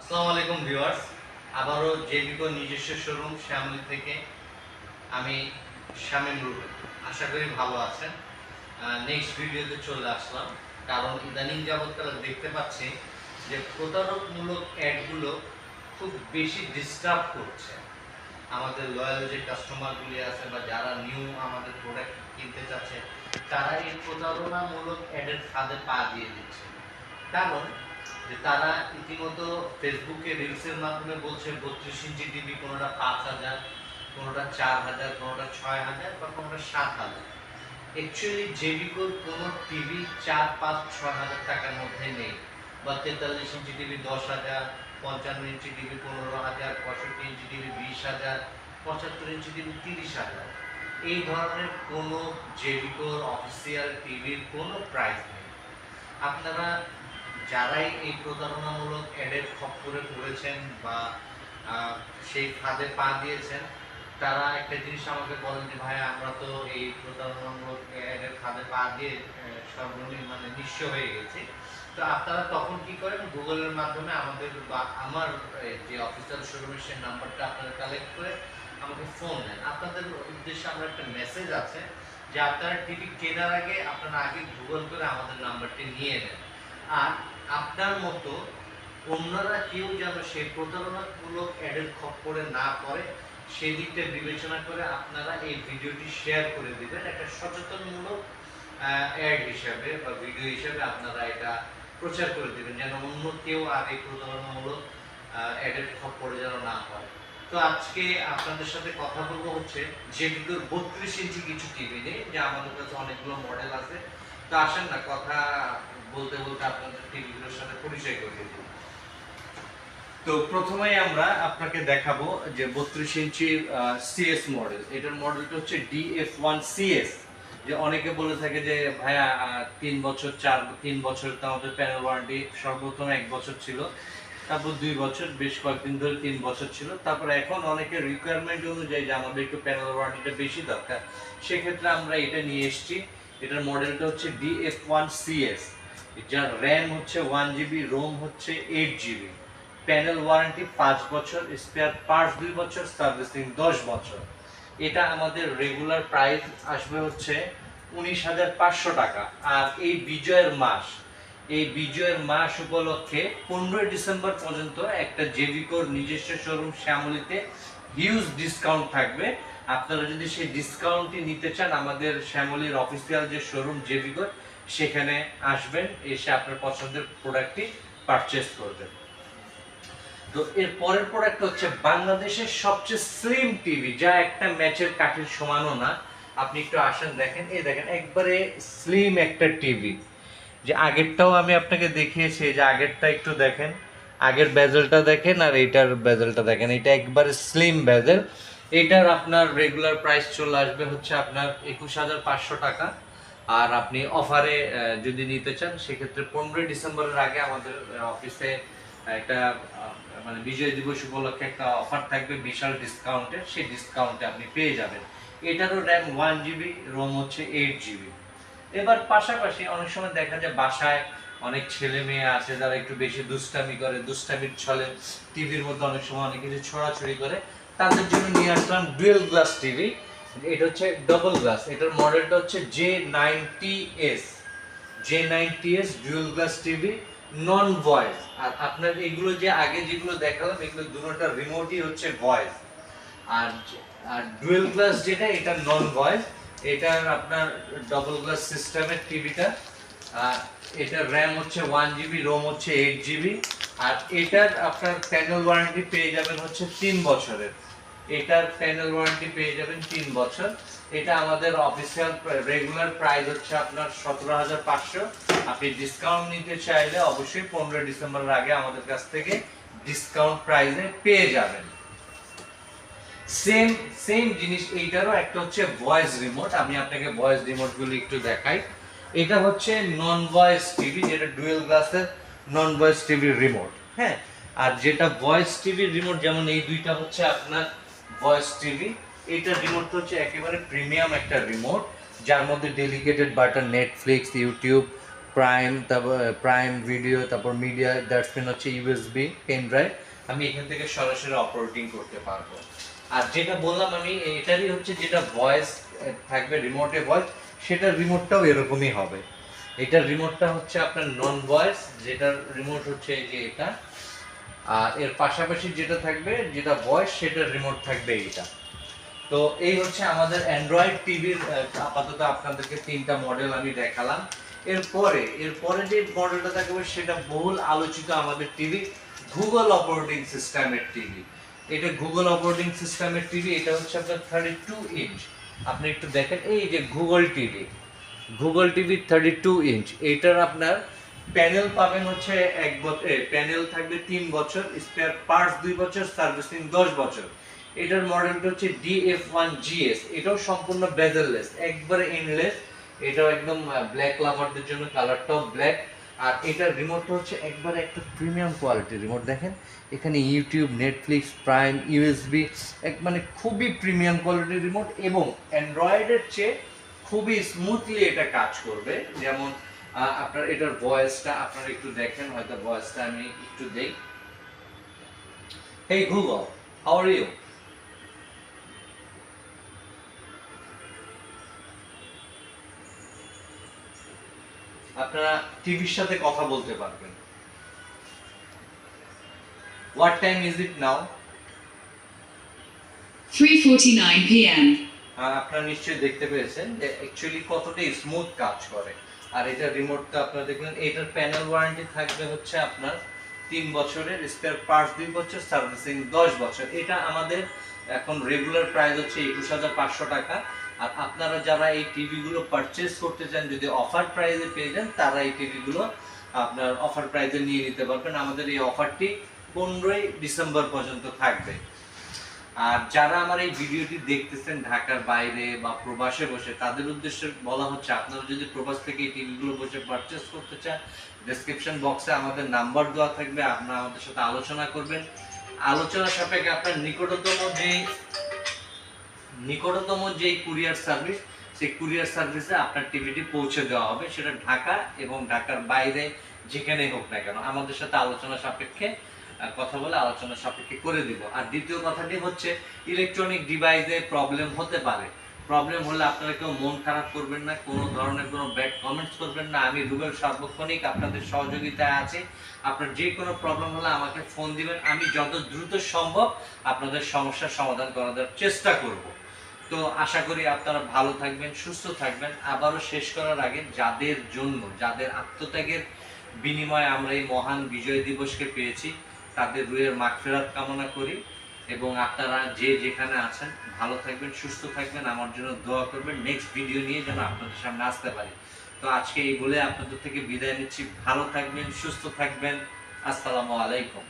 আসসালামু আলাইকুম ভিউয়ার্স, আবারও জেবিকো নিজস্ব শোরুম শ্যামলী থেকে আমি শামীম রুবেল। আশা করি ভালো আছেন। নেক্সট ভিডিওতে চলে আসলাম, কারণ ইদানিং যাবৎকাল দেখতে পাচ্ছি যে প্রতারকমূলক অ্যাডগুলো খুব বেশি ডিস্টার্ব করছে আমাদের লয়াল যে কাস্টমারগুলি আছে বা যারা নিউ আমাদের প্রোডাক্ট কিনতে চাচ্ছে, তারা এই প্রতারণামূলক অ্যাডের ফাঁদে পা দিয়ে দিচ্ছে। কারণ যে তারা ইতিমধ্যে ফেসবুকে রিলসের মাধ্যমে বলছে 32 ইঞ্চি টিভি, কোনোটা 5,000, কোনোটা 4,000, কোনোটা 6,000 বা কোনোটা 7,000। অ্যাকচুয়ালি জেবিকোর কোনো টিভি 4, 5, 6,000 টাকার মধ্যে নেই। বা 43 inch TV 10,000, 55 inch TV 15,000, 65 inch TV 20,000, 75 inch TV 30,000। এই ধরনের কোনো জেবিকোর অফিসিয়াল টিভির কোনো প্রাইস নেই। আপনারা যারাই এই প্রতারণামূলক অ্যাডের খপ্পরে পড়েছেন বা সেই ফাঁদে পা দিয়েছেন, তারা একটা জিনিস আমাকে বলেন যে ভাই, আমরা তো এই প্রতারণামূলক অ্যাডের ফাঁদে পা দিয়ে নিঃস্ব হয়ে গেছি। তো আপনারা তখন কি করেন, গুগলের মাধ্যমে আমাদের বা আমার যে অফিসিয়াল শোরুমের সেই নাম্বারটা আপনারা কালেক্ট করে আমাকে ফোন দেন। আপনাদের উদ্দেশ্যে আমার একটা মেসেজ আছে যে আপনারা টিভি কেনার আগে আপনারা আগে গুগল করে আমাদের নাম্বারটি নিয়ে নেন। আর আপনার মতো অন্যরা কেউ যেন সেই প্রতারণামূলক অ্যাডের খপ্পরে না পড়ে, সেই দিকটা বিবেচনা করে আপনারা এই ভিডিওটি শেয়ার করে দিবেন। একটা সচেতনমূলক অ্যাড হিসাবে বা ভিডিও হিসাবে আপনারা এটা প্রচার করে দিবেন, যেন অন্য কেউ আর এই প্রতারণামূলক অ্যাডের খপ্পরে যেন না পড়ে। তো আজকে আপনাদের সাথে কথা বলবো হচ্ছে যেগুলোর 32 ইঞ্চি কিছু টিভি নেই, যে আমাদের কাছে অনেকগুলো মডেল আছে। তো আসেন না, কথা বলতে বলতে আপনাদের টিভিগুলোর সাথে পরিচয় করিয়ে দিই। তো প্রথমেই আমরা আপনাকে দেখাবো যে 32 ইঞ্চি সিএস মডেল। এটার মডেলটা হচ্ছে DF1CS। যে অনেকে বলে থাকে যে ভাইয়া 3 বছর 3 বছর তো আমাদের প্যানেল ওয়ারেন্টি সর্বপ্রথম 1 বছর ছিল, তারপর 2 বছর, বেশ কয়েকদিন ধরে 3 বছর ছিল। তারপর এখন অনেকের রিকোয়ারমেন্ট অনুযায়ী যে আমাদের একটু প্যানেল ওয়ারেন্টিটা বেশি দরকার, সেক্ষেত্রে আমরা এটা নিয়ে এসেছি। এটার মডেলটা হচ্ছে DF1CS, যার র্যাম হচ্ছে 1 GB, রোম হচ্ছে 8 GB, প্যানেল ওয়ারেন্টি 5 বছর, স্পেয়ার পার্টস 2 বছর, সার্ভিসিং 10 বছর। এটা আমাদের রেগুলার প্রাইস আসবে হচ্ছে 19,500 টাকা। আর এই বিজয়ের মাস উপলক্ষে 15 ডিসেম্বর পর্যন্ত একটা জেবিকোর নিজস্ব শোরুম শ্যামলীতে হিউজ ডিসকাউন্ট থাকবে। আপনারা যদি সেই ডিসকাউন্টটি নিতে চান, আমাদের শ্যামলীর অফিসিয়াল যে শোরুম জেবিকোর, সেখানে আসবেন, এসে আপনার পছন্দের প্রোডাক্টটি পারচেজ করবেন। তো এর পরের প্রোডাক্ট হচ্ছে বাংলাদেশের সবচেয়ে স্লিম টিভি, যা একটা ম্যাচের কাঠের সমানও না। আপনি একটু আসেন, দেখেন, এই দেখেন, একবারে স্লিম একটা টিভি। যে আগেরটাও আমি আপনাকে দেখিয়েছি, যে আগেরটা একটু দেখেন, আগের বেজেলটা দেখেন আর এইটার বেজেলটা দেখেন, এটা একবারে স্লিম বেজেল। এটার আপনার রেগুলার প্রাইস চলে আসবে হচ্ছে আপনার 21,500 টাকা। আর আপনি অফারে যদি নিতে চান, সেক্ষেত্রে 15 ডিসেম্বরের আগে আমাদের অফিসে একটা বিজয় দিবস উপলক্ষে একটা অফার থাকবে বিশাল ডিসকাউন্টের, সেই ডিসকাউন্টে আপনি পেয়ে যাবেন। এটারও র্যাম 1 GB, রোম হচ্ছে 8 GB। এবার পাশাপাশি অনেক সময় দেখা যায় বাসায় অনেক ছেলে মেয়ে আছে যারা একটু বেশি দুষ্টামি করে, দুষ্টামির ছলে টিভির মধ্যে অনেক সময় অনেক কিছু ছড়াছড়ি করে, তাদের জন্য নিয়ে আসলাম ডুয়েল গ্লাস টিভি। এটা হচ্ছে ডবল গ্লাস। এটার মডেলটা হচ্ছে J90S dual glass TV, non voice. আর আপনার এগুলো যে আগে যেগুলো দেখালাম, এগুলো দুটোটা রিমোটই হচ্ছে ভয়েস। আর আর ডুয়েল গ্লাস যেটা, এটা নন ভয়েস। এটার আপনার ডবল গ্লাস সিস্টেমের টিভিটা। এটার র্যাম হচ্ছে 1 GB, রোম হচ্ছে 8 GB। আর এটার আপনার প্যানেল ওয়ারেন্টি পেয়ে যাবেন হচ্ছে 3 বছরের। এটার প্যানেল ওয়ারেন্টি পেয়ে যাবেন 3 বছর। এটা আমাদের অফিসিয়াল রেগুলার প্রাইস হচ্ছে আপনার 17,500। আপনি ডিসকাউন্ট নিতে চাইলে অবশ্যই 15 ডিসেম্বরের আগে আমাদের কাছ থেকে ডিসকাউন্ট প্রাইসে পেয়ে যাবেন। সেম সেম জিনিস এইটারও একটা হচ্ছে ভয়েস রিমোট। আমি আপনাকে ভয়েস রিমোটগুলো একটু দেখাই। এটা হচ্ছে নন ভয়েস টিভি, যেটা ডুয়েল গ্লাসের নন ভয়েস টিভির রিমোট। হ্যাঁ, আর যেটা ভয়েস টিভির রিমোট, যেমন এই দুইটা হচ্ছে আপনার ভয়েস টিভি। এইটার রিমোটটা হচ্ছে একেবারে প্রিমিয়াম একটা রিমোট, যার মধ্যে ডেডিকেটেড বাটন, নেটফ্লিক্স, ইউটিউব, তারপর প্রাইম ভিডিও, তারপর মিডিয়া, দ্যাটস মিন হচ্ছে ইউএসবি পেন ড্রাইভ, আমি এখান থেকে সরাসরি অপারেটিং করতে পারবো। আর যেটা বললাম আমি, এটারই হচ্ছে যেটা ভয়েস থাকবে, রিমোটে ভয়েস, সেটার রিমোটটাও এরকমই হবে। এটার রিমোটটা হচ্ছে আপনার নন ভয়েস, যেটার রিমোট হচ্ছে এই যে এটা, আর এর পাশাপাশি যেটা থাকবে যেটা ভয়েস, সেটার রিমোট থাকবে এইটা। তো এই হচ্ছে আমাদের অ্যান্ড্রয়েড টিভির আপাতত আপনাদেরকে 3টা মডেল আমি দেখালাম। এরপরে যে মডেলটা থাকবে সেটা বহুল আলোচিত আমাদের টিভি, গুগল অপারেটিং সিস্টেমের টিভি। এটা গুগল অপারেটিং সিস্টেমের টিভি, এটা হচ্ছে আপনার 32 ইঞ্চ। আপনি একটু দেখেন, এই যে গুগল টিভি 32 ইঞ্চ। এইটার আপনার প্যানেল পাবেন হচ্ছে 1 বছর, প্যানেল থাকবে 3 বছর, স্পেয়ার পার্টস 2 বছর, সার্ভিসিং 10 বছর। এটার মডেলটা হচ্ছে DF1GS। এটাও সম্পূর্ণ বেজেললেস, একবারে ইনলেস। এটাও একদম ব্ল্যাক লাভারদের জন্য, কালারটাও ব্ল্যাক। আর এটার রিমোটটা হচ্ছে একবারে একটা প্রিমিয়াম কোয়ালিটির রিমোট। দেখেন এখানে ইউটিউব, নেটফ্লিক্স, প্রাইম, ইউএসবি, মানে খুবই প্রিমিয়াম কোয়ালিটির রিমোট, এবং অ্যান্ড্রয়েডের চেয়ে খুবই স্মুথলি এটা কাজ করবে। যেমন আপনার এটার ভয়েসটা আপনারা একটু দেখেন, হয়তো ভয়েসটা আমি একটু দেই। Hey Google, how are you? আপনারা টিভির সাথে কথা বলতে পারবেন। What time is it now? 3:49 p.m. আপনারা নিশ্চয়ই দেখতে পেয়েছেন যে অ্যাকচুয়ালি কতটা স্মুথ কাজ করে। আর এটা রিমোটটা আপনারা দেখলেন, এটার প্যানেল ওয়ারেন্টি থাকবে হচ্ছে আপনার 3 বছরের, স্পেয়ার পার্টস 2 বছর, সার্ভিসিং 10 বছর। এটা আমাদের এখন রেগুলার প্রাইস হচ্ছে 21,500 টাকা। আর আপনারা যারা এই টিভিগুলো পারচেজ করতে চান, যদি অফার প্রাইসে পেয়ে যান, তারা এই টিভিগুলো আপনার অফার প্রাইসে নিয়ে নিতে পারবেন। আমাদের এই অফারটি 15ই ডিসেম্বর পর্যন্ত থাকবে। আর যারা আমার এই ভিডিওটি দেখতেছেন ঢাকার বাইরে বা প্রবাসে বসে, তাদের উদ্দেশ্যে বলা হচ্ছে, আপনারা যদি প্রবাস থেকে এই টিভিগুলো বসে পারচেজ করতে চান, ডেসক্রিপশন বক্সে আমাদের নাম্বার দেওয়া থাকবে, আপনারা আমাদের সাথে আলোচনা করবেন। আলোচনা সাপেক্ষে আপনার নিকটতম যে কুরিয়ার সার্ভিস, সেই কুরিয়ার সার্ভিসে আপনার টিভিটি পৌঁছে দেওয়া হবে, সেটা ঢাকা এবং ঢাকার বাইরে যেখানেই হোক না কেন, আমাদের সাথে আলোচনা সাপেক্ষে কথা বলে আলোচনা সাপেক্ষে করে দিব। আর দ্বিতীয় কথাটি হচ্ছে, ইলেকট্রনিক ডিভাইসে প্রবলেম হতে পারে। প্রবলেম হলে আপনারা কেউ মন খারাপ করবেন না, কোনো ধরনের কোনো ব্যাড কমেন্টস করবেন না। আমি রুবেল সার্বক্ষণিক আপনাদের সহযোগিতায় আছি। আপনার যে কোনো প্রবলেম হলে আমাকে ফোন দিবেন, আমি যত দ্রুত সম্ভব আপনাদের সমস্যার সমাধান করার চেষ্টা করব। তো আশা করি আপনারা ভালো থাকবেন, সুস্থ থাকবেন। আবারও শেষ করার আগে, যাদের আত্মত্যাগের বিনিময়ে আমরা এই মহান বিজয় দিবসকে পেয়েছি, তাদের রুহের মাগফিরাত কামনা করি। এবং আপনারা যে যেখানে আছেন ভালো থাকবেন, সুস্থ থাকবেন, আমার জন্য দোয়া করবেন, নেক্সট ভিডিও নিয়ে যেন আপনাদের সামনে আসতে পারি। তো আজকে এই বলে আপনাদের থেকে বিদায় নিচ্ছি। ভালো থাকবেন, সুস্থ থাকবেন। আসসালামু আলাইকুম।